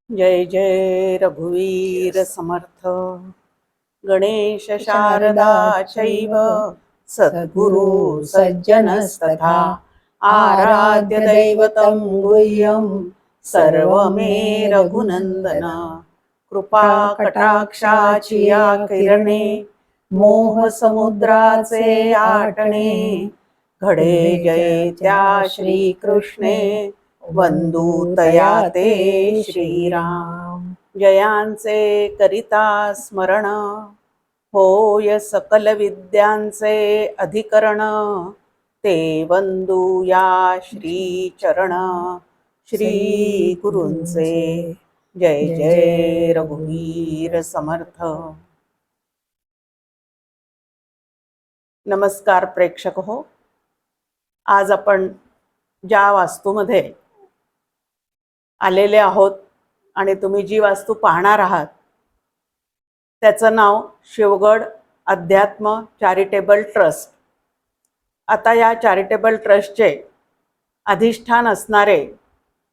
जय जय रघुवीर समर्थ। गणेश शारदा चैव सद्गुरु सज्जनस्तथा आराध्य दैवतं गुह्यं सर्वमे रघुनंदन। कृपा कटाक्षाची या किरणे मोह समुद्राचे आटणे घडे जय त्या श्री कृष्णे वंदू तया ते श्रीराम। जयांचे करिता स्मरण होय सकल विद्यांचे अधिकरण ते वंदू या श्री चरण श्री गुरूंचे। जय जय रघुवीर समर्थ। नमस्कार प्रेक्षक हो, आज आपण ज्या वास्तूमध्ये आलेले आहोत आणि तुम्ही जी वास्तू पाहणार आहात त्याचं नाव शिवगड अध्यात्म चॅरिटेबल ट्रस्ट। आता या चॅरिटेबल ट्रस्टचे अधिष्ठान असणारे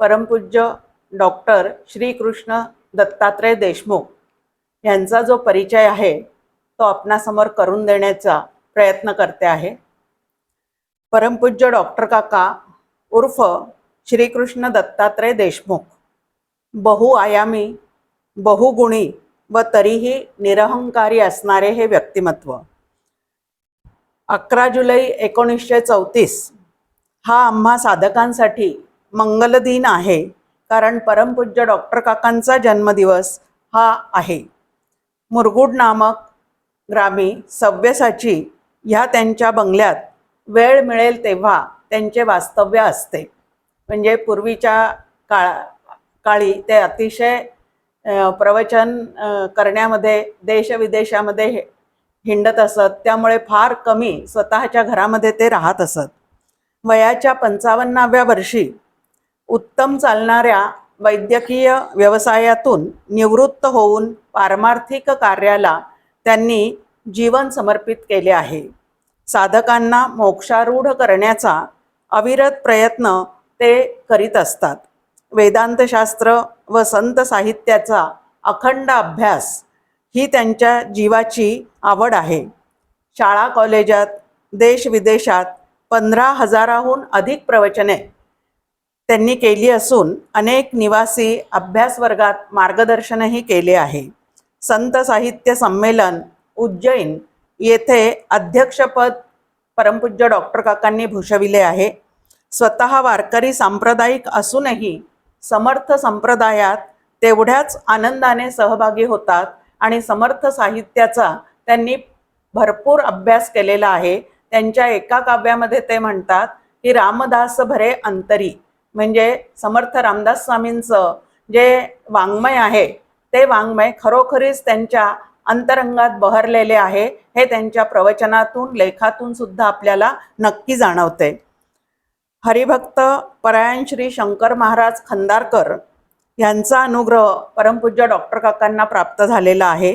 परमपूज्य डॉक्टर श्रीकृष्ण दत्तात्रय देशमुख यांचा जो परिचय आहे तो आपणासमोर करून देण्याचा प्रयत्न करते आहे। परमपूज्य डॉक्टर काका उर्फ श्रीकृष्ण दत्तात्रय देशमुख बहुआयामी, बहुगुणी व तरीही निरहंकारी असणारे हे व्यक्तिमत्व। 11 जुलै 1934 हा आम्हा साधकांसाठी मंगल दिन आहे, कारण परमपूज्य डॉक्टर काकांचा जन्मदिवस हा आहे। मुरगुड नामक ग्रामी सव्यसाची ह्या त्यांच्या बंगल्यात वेळ मिळेल तेव्हा त्यांचे वास्तव्य असते। म्हणजे पूर्वीच्या काळी ते अतिशय प्रवचन करण्यामध्ये देशविदेशामध्ये हिंडत असत, त्यामुळे फार कमी स्वतःच्या घरामध्ये ते राहत असत। वयाच्या 55व्या वर्षी उत्तम चालणाऱ्या वैद्यकीय व्यवसायातून निवृत्त होऊन पारमार्थिक कार्याला त्यांनी जीवन समर्पित केले आहे। साधकांना मोक्षारूढ करण्याचा अविरत प्रयत्न ते करीत असतात। वेदांतशास्त्र व संत साहित्याचा अखंड अभ्यास ही त्यांच्या जीवाची आवड आहे। शाळा कॉलेजात देशविदेशात 15,000हून अधिक प्रवचने त्यांनी केली असून अनेक निवासी अभ्यास वर्गात मार्गदर्शनही केले आहे। संत साहित्य संमेलन उज्जैन येथे अध्यक्षपद परमपूज्य डॉक्टर काकांनी भूषविले आहे। स्वतः वारकरी सांप्रदायिक असूनही समर्थ संप्रदायात तेवढ्याच आनंदाने सहभागी होतात आणि समर्थ साहित्याचा त्यांनी भरपूर अभ्यास केलेला आहे। त्यांच्या एका काव्यामध्ये ते म्हणतात की रामदास भरे अंतरी, म्हणजे समर्थ रामदास स्वामींचं जे वाङ्मय आहे ते वाङ्मय खरोखरीच त्यांच्या अंतरंगात बहरलेले आहे। हे त्यांच्या प्रवचनातून लेखातून सुद्धा आपल्याला नक्की जाणवते। हरिभक्त परायण श्री शंकर महाराज खंदारकर यांचा अनुग्रह परमपूज्य डॉक्टर काकांना प्राप्त झालेला आहे।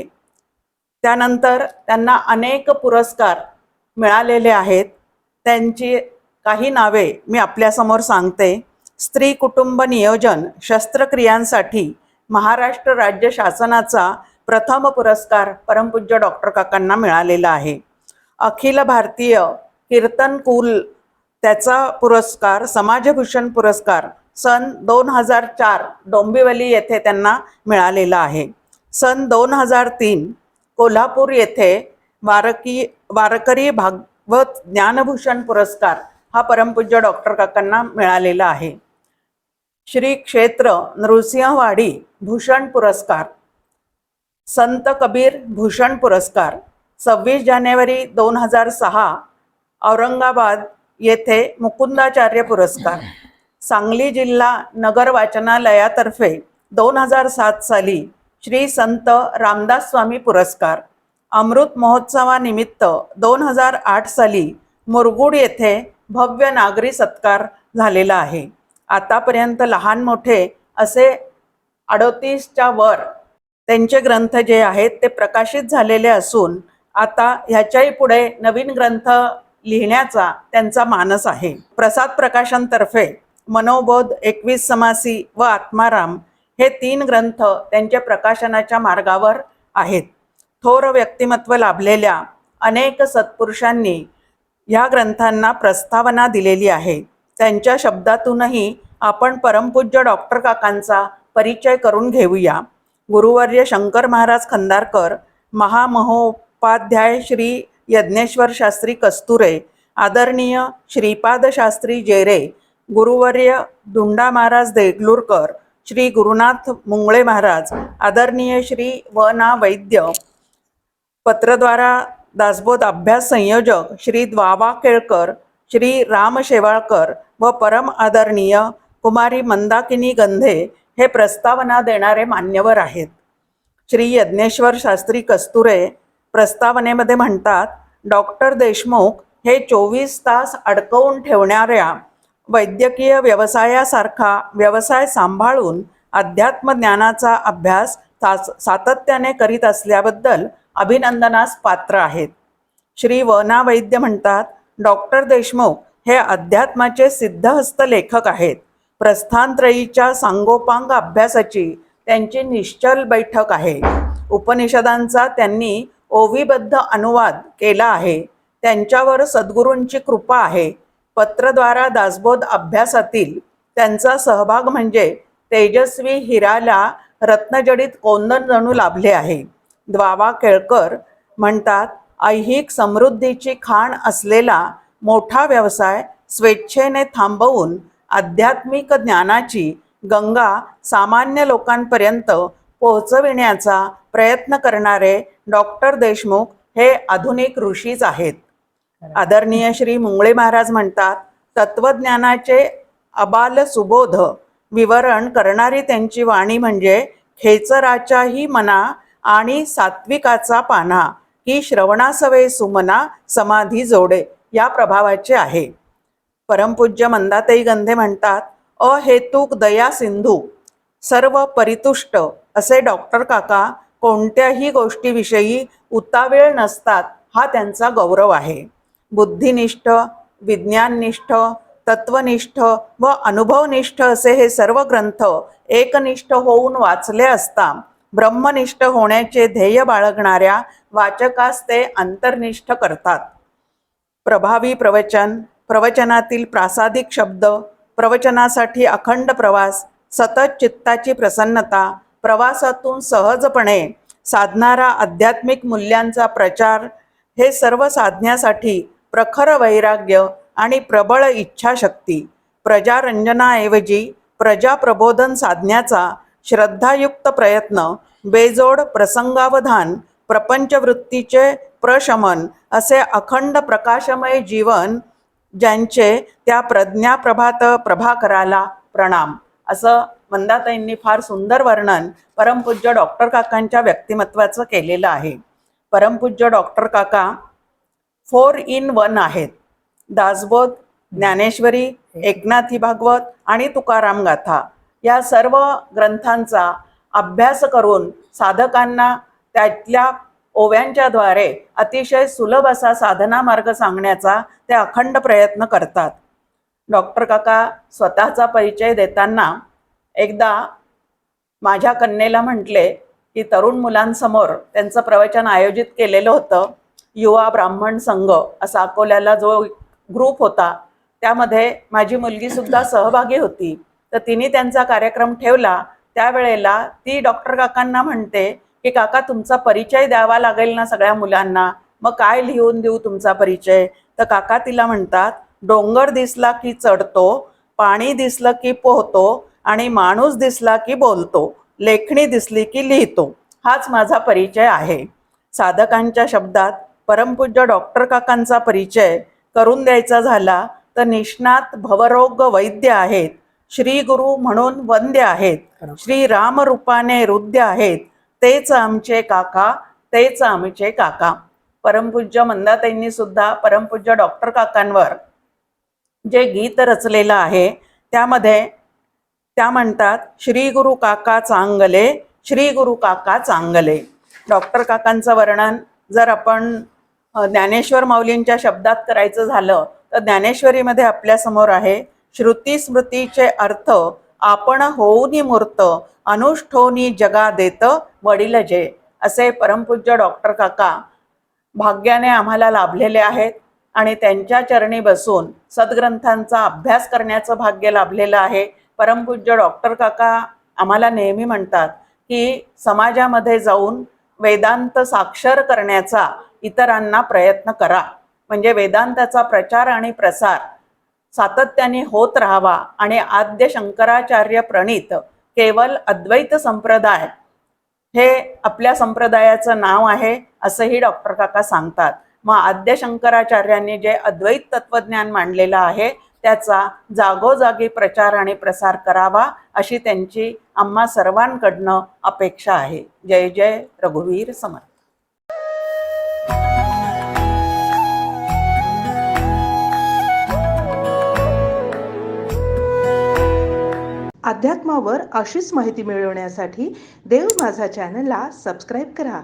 त्यानंतर त्यांना अनेक पुरस्कार मिळालेले आहेत। त्यांची काही नावे मी आपल्यासमोर सांगते। स्त्री कुटुंब नियोजन शस्त्रक्रियांसाठी महाराष्ट्र राज्य शासनाचा प्रथम पुरस्कार परमपूज्य डॉक्टर काकांना मिळालेला आहे। अखिल भारतीय कीर्तन कुल त्याचा पुरस्कार समाजभूषण पुरस्कार सन 2004 डोंबिवली येथे त्यांना मिळालेला आहे। सन 2003 कोल्हापूर येथे वारकरी भागवत ज्ञानभूषण पुरस्कार हा परमपूज्य डॉक्टर काकांना मिळालेला आहे। श्री क्षेत्र नृसिंहवाडी भूषण पुरस्कार, संत कबीर भूषण पुरस्कार 26 जानेवारी 2006 औरंगाबाद येथे मुकुंदाचार्य पुरस्कार, सांगली जिल्हा नगर वाचनालयातर्फे 2007 साली श्री संत रामदास स्वामी पुरस्कार, अमृत महोत्सवानिमित्त 2008 साली मुरगुड येथे भव्य नागरी सत्कार झालेला आहे। आतापर्यंत लहान मोठे असे 38च्या वर त्यांचे ग्रंथ जे आहेत ते प्रकाशित झालेले असून आता ह्याच्याही पुढे नवीन ग्रंथ लिहिण्याचा त्यांचा मानस आहे। प्रसाद प्रकाशनतर्फे मनोबोध 21 समासी व आत्माराम हे 3 ग्रंथ त्यांच्या प्रकाशनाच्या मार्गावर आहेत. थोर व्यक्तिमत्व लाभलेल्या अनेक सत्पुरुषांनी ह्या ग्रंथांना प्रस्तावना दिलेली आहे. त्यांच्या शब्दातूनही आपण परमपूज्य डॉक्टर काकांचा परिचय करून घेऊया. गुरुवर्य शंकर महाराज खंदारकर, महामहोपाध्याय श्री यज्ञेश्वर शास्त्री कस्तुरे, आदरणीय श्रीपाद शास्त्री जेरे, गुरुवर्य धुंडा महाराज देगलूरकर, श्री गुरुनाथ मुंगळे महाराज, आदरणीय श्री व ना वैद्य, पत्रद्वारा दासबोध अभ्यास संयोजक श्री द्वावा केळकर, श्री राम शेवाळकर व परम आदरणीय कुमारी मंदाकिनी गंधे हे प्रस्तावना देणारे मान्यवर आहेत. श्री यज्ञेश्वर शास्त्री कस्तुरे प्रस्तावनेमध्ये म्हणतात, डॉक्टर देशमुख हे 24 तास अडकवून ठेवणाऱ्या वैद्यकीय व्यवसायासारखा व्यवसाय सांभाळून अध्यात्म ज्ञानाचा अभ्यास सातत्याने करीत असल्याबद्दल अभिनंदनास पात्र आहेत. श्री व ना वैद्य म्हणतात, डॉक्टर देशमुख हे अध्यात्माचे सिद्धहस्त लेखक आहेत. प्रस्थानत्रयीच्या सांगोपांग अभ्यासाची त्यांची निश्चल बैठक आहे. उपनिषदांचा त्यांनी ओवीबद्ध अनुवाद केला आहे. त्यांच्यावर सद्गुरूंची कृपा आहे. पत्रद्वारा दासबोध अभ्यासातील त्यांचा सहभाग म्हणजे तेजस्वी हिराला रत्नजडित कोंदण जणू लाभले आहे. द्वावा केळकर म्हणतात, ऐहिक समृद्धीची खाण असलेला मोठा व्यवसाय स्वेच्छेने थांबवून आध्यात्मिक ज्ञानाची गंगा सामान्य लोकांपर्यंत पोहोचविण्याचा प्रयत्न करणारे डॉक्टर देशमुख हे आधुनिक ऋषीच आहेत. आदरणीय श्री मुंगळे महाराज म्हणतात, तत्वज्ञानाचे अबाल सुबोध विवरण करणारी त्यांची वाणी म्हणजे खेचराच्याही मना आणि सात्विकाचा पाना की श्रवणासवे सुमना समाधी जोडे या प्रभावाचे आहे. परमपूज्य मंदाताई गंधे म्हणतात, अहेतुक दया सिंधू सर्व परितुष्ट असे डॉक्टर काका कोणत्याही गोष्टीविषयी उतावेळ नसतात हा त्यांचा गौरव आहे. बुद्धिनिष्ठ, विज्ञाननिष्ठ, तत्वनिष्ठ व अनुभवनिष्ठ असे हे सर्व ग्रंथ एकनिष्ठ होऊन वाचले असता ब्रह्मनिष्ठ होण्याचे ध्येय बाळगणाऱ्या वाचकास ते अंतर्निष्ठ करतात. प्रभावी प्रवचन, प्रवचनातील प्रासादिक शब्द, प्रवचनासाठी अखंड प्रवास, सतत चित्ताची प्रसन्नता, प्रवासातून सहजपणे साधणारा आध्यात्मिक मूल्यांचा प्रचार हे सर्व साधण्यासाठी प्रखर वैराग्य आणि प्रबळ इच्छाशक्ती, प्रजारंजनाऐवजी प्रजाप्रबोधन साधण्याचा श्रद्धायुक्त प्रयत्न, बेजोड प्रसंगावधान, प्रपंचवृत्तीचे प्रशमन असे अखंड प्रकाशमय जीवन ज्यांचे त्या प्रज्ञाप्रभात प्रभाकराला प्रणाम, असं मंदाताईंनी फार सुंदर वर्णन परमपूज्य डॉक्टर काकांच्या व्यक्तिमत्वाचं केलेलं आहे. परमपूज्य डॉक्टर काका 4 in 1 आहेत. दासबोध, ज्ञानेश्वरी, एकनाथी भागवत आणि तुकाराम गाथा या सर्व ग्रंथांचा अभ्यास करून साधकांना त्यातल्या ओव्यांच्याद्वारे अतिशय सुलभ असा साधना मार्ग सांगण्याचा ते अखंड प्रयत्न करतात. डॉक्टर काका स्वतःचा परिचय देताना एकदा माझ्या कन्येला म्हटले की तरुण मुलांसमोर त्यांचं प्रवचन आयोजित केलेलं होतं. युवा ब्राह्मण संघ असा अकोल्याला जो ग्रुप होता त्यामध्ये माझी मुलगीसुद्धा सहभागी होती. तर तिने त्यांचा कार्यक्रम ठेवला. त्यावेळेला ती डॉक्टर काकांना म्हणते की काका तुमचा परिचय द्यावा लागेल ना सगळ्या मुलांना, मग काय लिहून देऊ तुमचा परिचय? तर काका तिला म्हणतात, डोंगर दिसला की चढतो, पाणी दिसलं की पोहतो आणि माणूस दिसला की बोलतो, लेखणी दिसली की लिहितो, हाच माझा परिचय आहे. साधकांच्या शब्दात परमपूज्य डॉक्टर काकांचा परिचय करून द्यायचा झाला तर निष्णात भवरोग वैद्य आहेत, श्री गुरु म्हणून वंद्य आहेत, श्री राम रूपाने हृद्य आहेत, तेच आमचे काका, तेच आमचे काका. परमपूज्य मंदाताईंनी सुद्धा परमपूज्य डॉक्टर काकांवर जे गीत रचलेलं आहे त्यामध्ये त्या म्हणतात, श्री गुरु काका चांगले, श्री गुरु काका चांगले. डॉक्टर काकांचं वर्णन जर आपण ज्ञानेश्वर माऊलींच्या शब्दात करायचं झालं तर ज्ञानेश्वरीमध्ये आपल्यासमोर आहे, श्रुती स्मृतीचे अर्थ आपण होऊनी मूर्त अनुष्ठोनी जगा देत वडील जे, असे परमपूज्य डॉक्टर काका भाग्याने आम्हाला लाभलेले आहेत आणि त्यांच्या चरणी बसून सद्ग्रंथांचा अभ्यास करण्याचं भाग्य लाभलेलं आहे. परमपूज्य डॉक्टर काका आम्हाला नेहमी म्हणतात की समाजामध्ये जाऊन वेदांत साक्षर करण्याचा इतरांना प्रयत्न करा, म्हणजे वेदांताचा प्रचार आणि प्रसार सातत्याने होत राहावा आणि आद्य शंकराचार्य प्रणीत केवल अद्वैत संप्रदाय हे आपल्या संप्रदायाचं नाव आहे असंही डॉक्टर काका सांगतात. मग आद्य शंकराचार्यांनी जे अद्वैत तत्वज्ञान मांडलेलं आहे त्याचा जागोजागी प्रचार आणि प्रसार करावा अशी त्यांची आम्हा सर्वांकडनं अपेक्षा आहे. जय जय रघुवीर समर्थ. अध्यात्मावर अशीच माहिती मिळवण्यासाठी देव माझा चॅनलला सबस्क्राईब करा.